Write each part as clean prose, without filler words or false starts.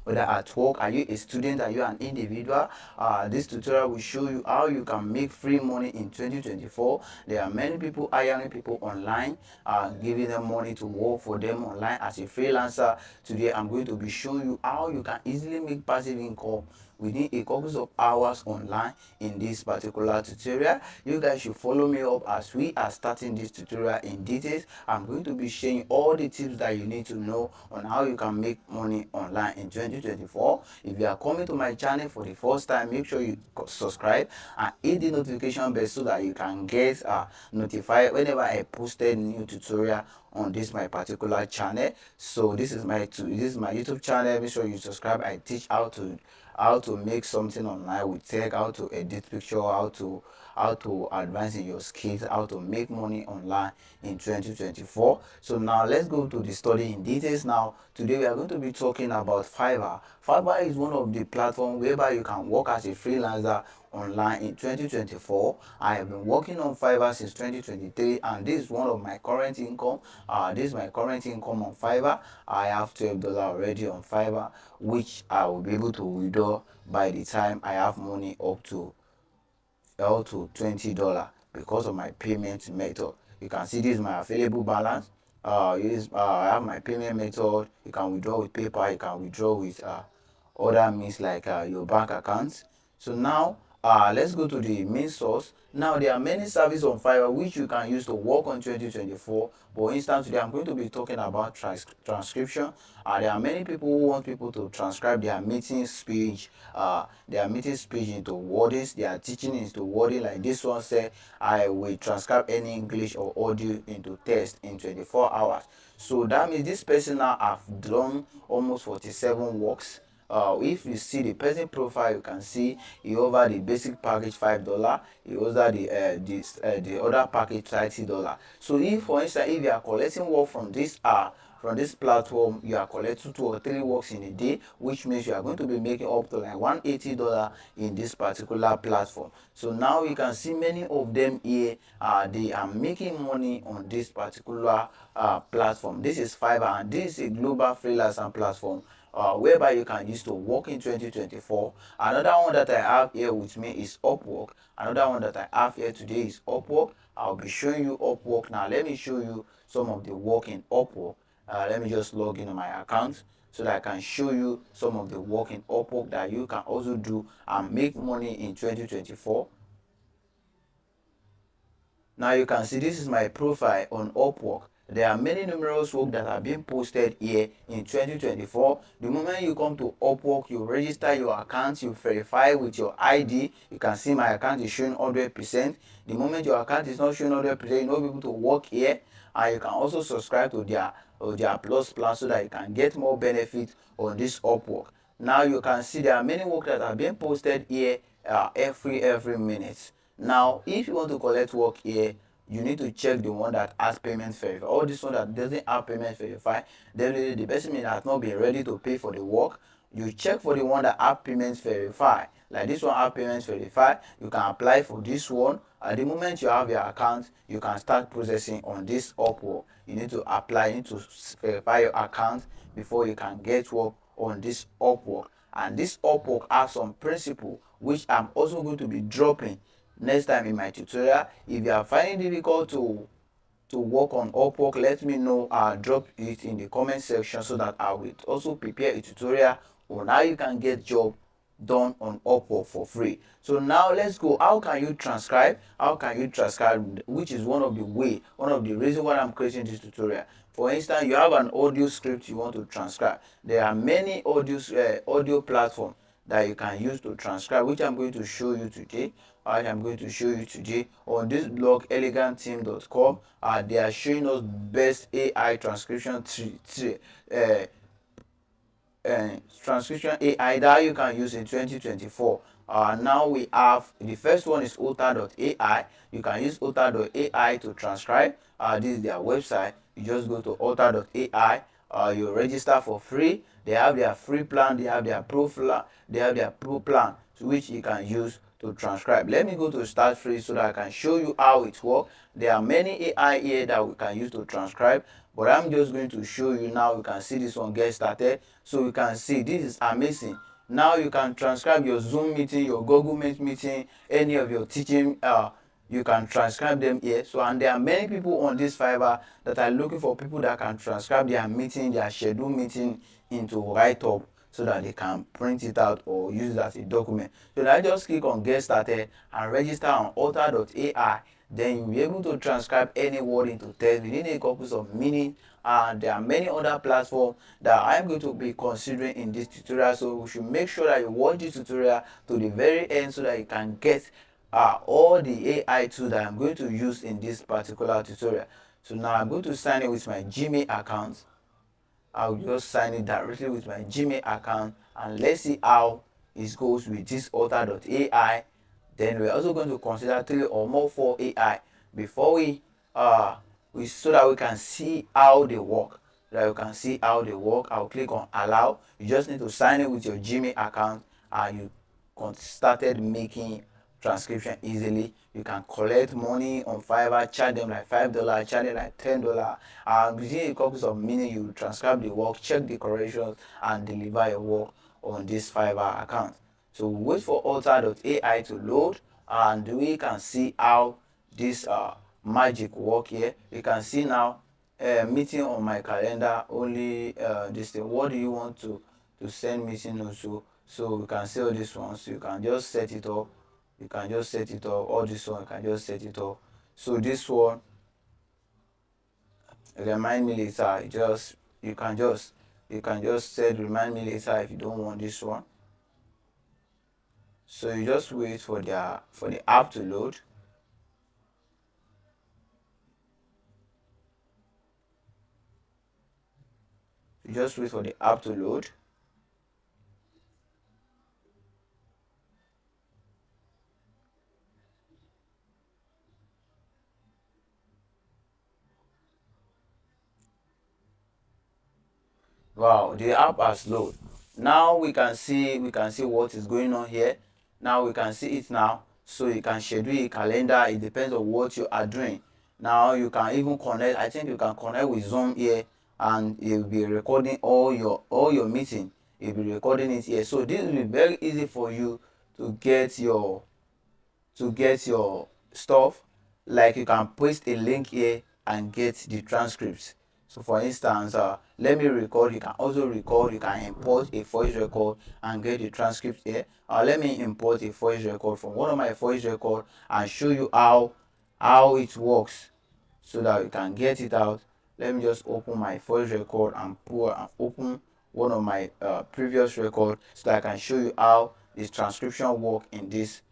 whether at work, are you a student, are you an individual. This tutorial will show you how you can make free money in 2024. There are many people hiring people online, giving them money to work for them online as a freelancer. Today I'm going to be showing you how you can easily make passive income within a couple of hours online in this particular tutorial. You guys should follow me up as we are starting this tutorial in details. I'm going to be sharing all the tips that you need to know on how you can make money online in 2024. If you are coming to my channel for the first time, make sure you subscribe and hit the notification bell so that you can get notified whenever I posted new tutorial on this my particular channel. So this is my YouTube channel. Make sure you subscribe. I teach how to make something online with tech, how to edit picture, how to advance in your skills, how to make money online in 2024. So now let's go to the study in details. Now today we are going to be talking about Fiverr. Fiverr is one of the platforms whereby you can work as a freelancer online in 2024. I have been working on Fiverr since 2023, and this is one of my current income. This is my current income on Fiverr. I have $12 already on Fiverr, which I will be able to withdraw by the time I have money up to $20 because of my payment method. You can see this is my available balance. I have my payment method. You can withdraw with PayPal. You can withdraw with other means like your bank accounts. So now let's go to the main source. Now there are many services on Fiverr which you can use to work on 2024. For instance, today I'm going to be talking about transcription. There are many people who want people to transcribe their meeting speech, into words. They are teaching into wording, like this one said, I will transcribe any English or audio into text in 24 hours. So that means this person now have done almost 47 works. If you see the person profile, you can see he over the basic package $5, he over the other package $30. So if for instance, if you are collecting work from this platform, you are collecting 2 or 3 works in a day, which means you are going to be making up to like $180 in this particular platform. So now you can see many of them here, they are making money on this particular platform. This is Fiverr, and this is a global freelancer platform whereby you can use to work in 2024. Another one that I have here with me is Upwork. Another one that I have here today is Upwork. I'll be showing you Upwork now. Let me show you some of the work in Upwork. Let me just log into my account so that I can show you some of the work in Upwork that you can also do and make money in 2024. Now you can see this is my profile on Upwork. There are many numerous work that are being posted here in 2024. The moment you come to Upwork, you register your account, you verify with your ID. You can see my account is showing 100%. The moment your account is not showing 100%, you know people to work here, and you can also subscribe to their plus plan so that you can get more benefit on this Upwork. Now you can see there are many work that are being posted here every minute. Now if you want to collect work here, you need to check the one that has payment verified. All this one that doesn't have payment verified, definitely the person may has not been ready to pay for the work. You check for the one that have payments verified. Like this one have payments verified, you can apply for this one. At the moment you have your account, you can start processing on this Upwork. You need to apply, you need to verify your account before you can get work on this Upwork. And this Upwork has some principle which I'm also going to be dropping next time in my tutorial. If you are finding it difficult to work on Upwork, let me know. I'll drop it in the comment section so that I will also prepare a tutorial on how you can get job done on Upwork for free. So now let's go. How can you transcribe? How can you transcribe? Which is one of the reasons why I'm creating this tutorial. For instance, you have an audio script you want to transcribe. There are many audio platforms that you can use to transcribe, which I'm going to show you today. I'm going to show you today on this blog elegantteam.com. They are showing us best AI transcription transcription AI that you can use in 2024. Now we have the first one is Ota.ai. You can use Ota.ai to transcribe. This is their website. You just go to Ota.ai. You register for free. They have their free plan. They have their pro plan. Which you can use to transcribe. Let me go to start free so that I can show you how it works. There are many AI here that we can use to transcribe, but I'm just going to show you now. You can see this one get started. So you can see this is amazing. Now you can transcribe your Zoom meeting, your Google Meet meeting, any of your teaching, you can transcribe them here. So, and there are many people on this Fiverr that are looking for people that can transcribe their meeting, their scheduled meeting into write up so that they can print it out or use it as a document. So I just click on get started and register on author.ai. Then you'll be able to transcribe any word into text within a couple of minutes. And there are many other platforms that I'm going to be considering in this tutorial. So we should make sure that you watch this tutorial to the very end so that you can get all the AI tools that I'm going to use in this particular tutorial. So now I'm going to sign in with my Gmail account. I'll just sign it directly with my Gmail account, and let's see how it goes with this author.ai. Then we're also going to consider 3 or more 4 AI before we so that we can see how they work. So that you can see how they work. I'll click on allow. You just need to sign in with your Gmail account and you started making transcription easily. You can collect money on Fiverr, charge them like $5, charge them like $10. Within a couple of minutes, you transcribe the work, check the corrections, and deliver your work on this Fiverr account. So wait for author.ai to load, and we can see how this magic work here. You can see now meeting on my calendar only this thing. What do you want to send meeting also? So you can see all these ones. So you can just set it up. You can just set it up. All this one you can just set it up. So this one, remind me later. You can just set remind me later if you don't want this one. So you just wait for the app to load. You just wait for the app to load. Wow, the app has loaded. Now we can see what is going on here. Now we can see it now. So you can schedule a calendar. It depends on what you are doing. Now you can even connect. I think you can connect with Zoom here, and it will be recording all your meeting. It will be recording it here. So this will be very easy for you to get your stuff. Like you can paste a link here and get the transcripts. So for instance, let me record. You can also record. You can import a voice record and get the transcript here. Let me import a voice record from one of my voice record and show you how it works so that you can get it out. Let me just open my voice record and open one of my previous record so that I can show you how this transcription work in this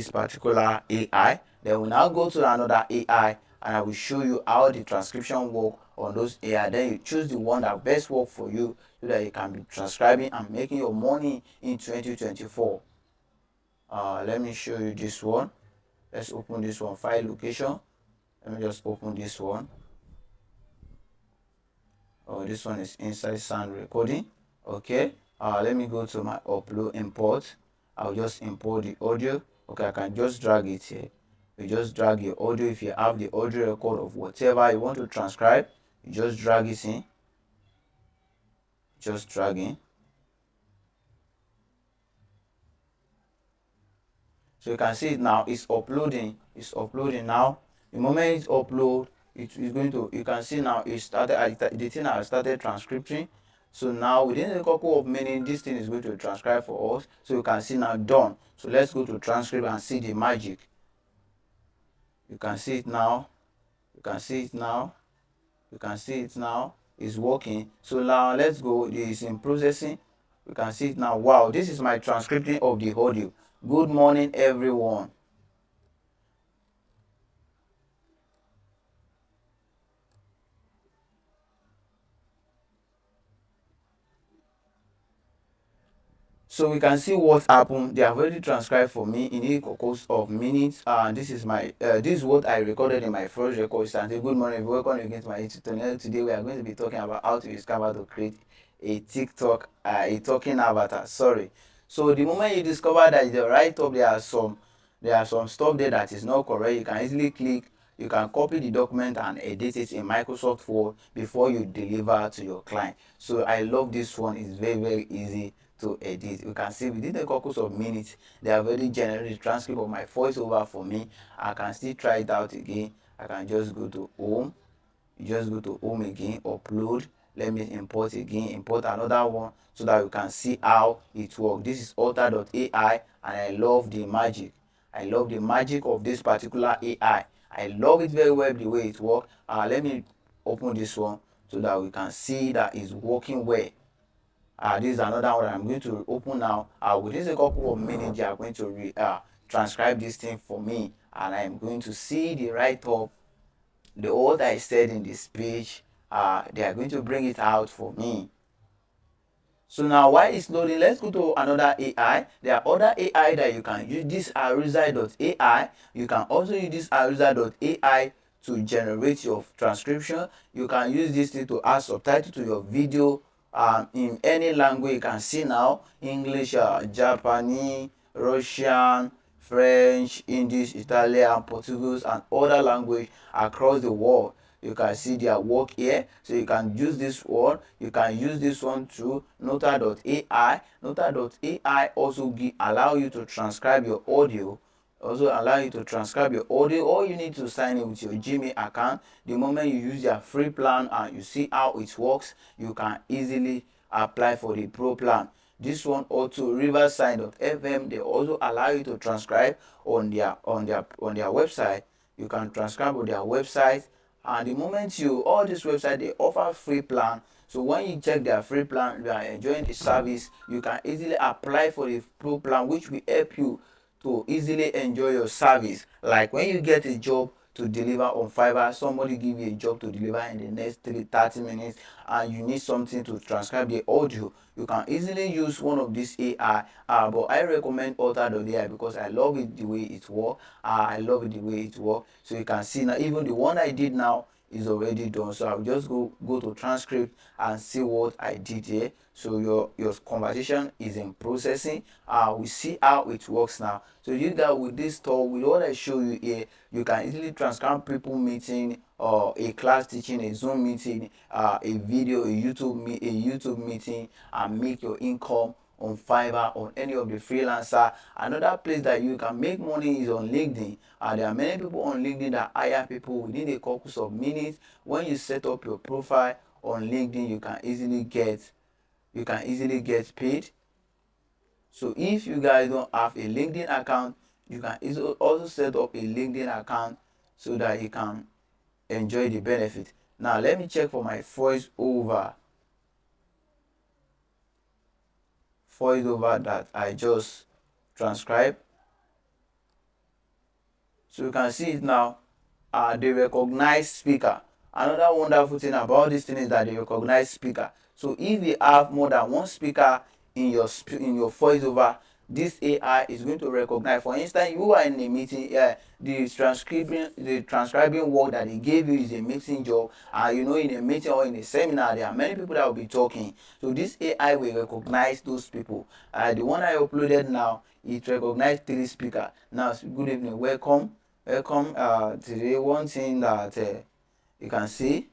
particular AI. Then we'll now go to another AI and I will show you how the transcription work on those AI. Then you choose the one that best work for you so that you can be transcribing and making your money in 2024. Let me show you this one. Let's open this one, file location. Let me just open this one. This one is inside sound recording. Okay. Let me go to my upload import. I'll just import the audio. Okay, I can just drag it here. You just drag your audio. If you have the audio record of whatever you want to transcribe, you just drag it in. Just drag in. So you can see it now. It's uploading. It's uploading now. The moment it's upload, it is going to. You can see now it started. The thing has started transcripting. So now within a couple of minutes, this thing is going to transcribe for us. So you can see now done. So let's go to transcript and see the magic. You can see it now. You can see it now. You can see it now. It's working. So now let's go. It is in processing. You can see it now. Wow, this is my transcripting of the audio. Good morning, everyone. So we can see what happened. They have already transcribed for me in a course of minutes. This is what I recorded in my first record. Good morning, welcome again to my YouTube channel. Today we are going to be talking about how to use Canva to create a TikTok, a talking avatar. Sorry. So the moment you discover that the right up there are some stuff there that is not correct, you can easily click, you can copy the document and edit it in Microsoft Word before you deliver to your client. So I love this one. It's very very easy to edit. You can see within a couple of minutes they have already generated the transcript of my voiceover for me. I can still try it out again. I can just go to home. You just go to home again, upload. Let me import again, import another one so that you can see how it works. This is Alter.ai and I love the magic. I love the magic of this particular AI. I love it very well the way it works. Let me open this one so that we can see that it's working well. This is another one I'm going to open now. Within a couple of minutes, you are going to transcribe this thing for me, and I'm going to see the write up, the what I said in this page. They are going to bring it out for me. So now while it's loading, let's go to another AI. There are other AI that you can use. This Ariza.ai. You can also use this Ariza.ai to generate your transcription. You can use this thing to add subtitle to your video in any language. You can see now English, Japanese, Russian, French, English, Italian, Portuguese, and other language across the world. You can see their work here. So you can use this one. You can use this one to Nota.ai. Nota.ai also allow you to transcribe your audio. All you need to sign in with your Gmail account. The moment you use their free plan and you see how it works, you can easily apply for the pro plan. This one also Riverside.fm, they also allow you to transcribe on their website. You can transcribe on their website, and the moment you all these websites they offer free plan. So when you check their free plan, you are enjoying the service, you can easily apply for the pro plan, which will help you to easily enjoy your service. Like when you get a job to deliver on Fiverr, somebody give you a job to deliver in the next 30 minutes, and you need something to transcribe the audio, you can easily use one of these AI. But I recommend Alter.ai because I love it the way it works. I love it the way it works. So you can see now, even the one I did now is already done. So I'll just go to transcript and see what I did here. So your conversation is in processing. We see how it works now. So you guys, with this tool, with what I show you here, you can easily transcribe people meeting or a class teaching, a Zoom meeting, a video, a YouTube meeting, and make your income on Fiverr, on any of the freelancer. Another place that you can make money is on LinkedIn. There are many people on LinkedIn that hire people within a couple of minutes. When you set up your profile on LinkedIn, you can easily get paid. So if you guys don't have a LinkedIn account, you can also set up a LinkedIn account so that you can enjoy the benefit. Now let me check for my voiceover that I just transcribed. So you can see it now. They recognize speaker. Another wonderful thing about this thing is that they recognize speaker. So if you have more than one speaker in your voiceover, this AI is going to recognize. For instance, you are in a meeting, the transcribing work that they gave you is a meeting job. In a meeting or in a seminar, there are many people that will be talking. So this AI will recognize those people. The one I uploaded now, it recognized 3 speakers. Now, good evening, welcome. Today, one thing that you can see,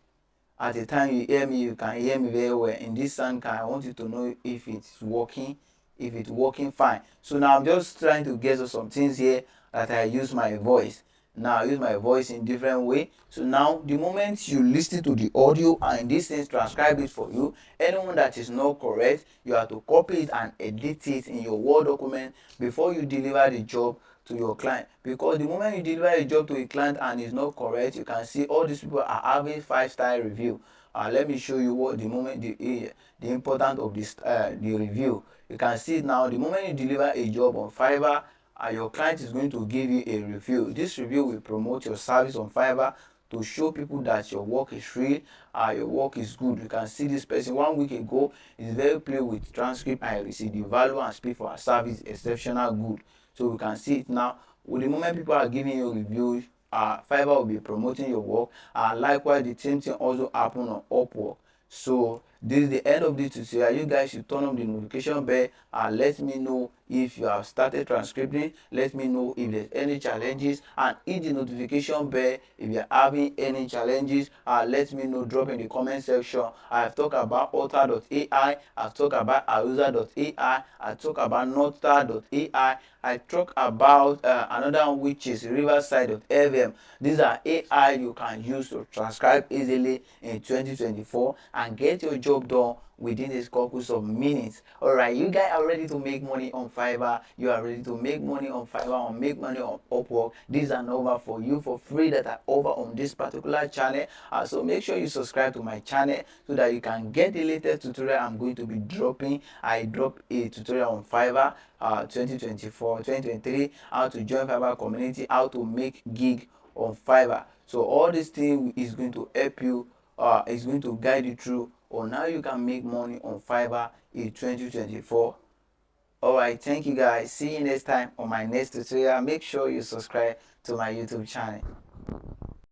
at the time you can hear me very well. In this sound card, I want you to know if it's working fine. So now I'm just trying to get some things here that I use my voice. Now I use my voice in different way. So now the moment you listen to the audio and this thing transcribe it for you, anyone that is not correct, you have to copy it and edit it in your Word document before you deliver the job to your client. Because the moment you deliver a job to a client and it's not correct, you can see all these people are having 5-star review. Let me show you what the importance of this the review. You can see now, the moment you deliver a job on Fiverr, your client is going to give you a review. This review will promote your service on Fiverr to show people that your work is real, your work is good. You can see this person 1 week ago is very pleased with transcript and received the value and speed for our service exceptional good. So we can see it now. With the moment people are giving you reviews, Fiverr will be promoting your work. Likewise, the same thing also happen on Upwork. So this is the end of the tutorial. You guys should turn on the notification bell and let me know if you have started transcribing. Let me know if there's any challenges, and hit the notification bell if you're having any challenges. Let me know, drop in the comment section. I've talked about author.ai, I've talked about arusa.ai, I talked about notar.ai, I talk about another one which is riverside.fm. These are AI you can use to transcribe easily in 2024 and get your job done within this course of minutes. Alright, you guys are ready to make money on Fiverr. You are ready to make money on Fiverr or make money on Upwork. These are over for you for free that I offer on this particular channel. So make sure you subscribe to my channel so that you can get the latest tutorial I'm going to be dropping. I drop a tutorial on Fiverr 2024, 2023, how to join Fiverr community, how to make gig on Fiverr. So all this thing is going to help you, is going to guide you through on how you can make money on Fiverr in 2024. Alright, thank you guys. See you next time on my next tutorial. Make sure you subscribe to my YouTube channel.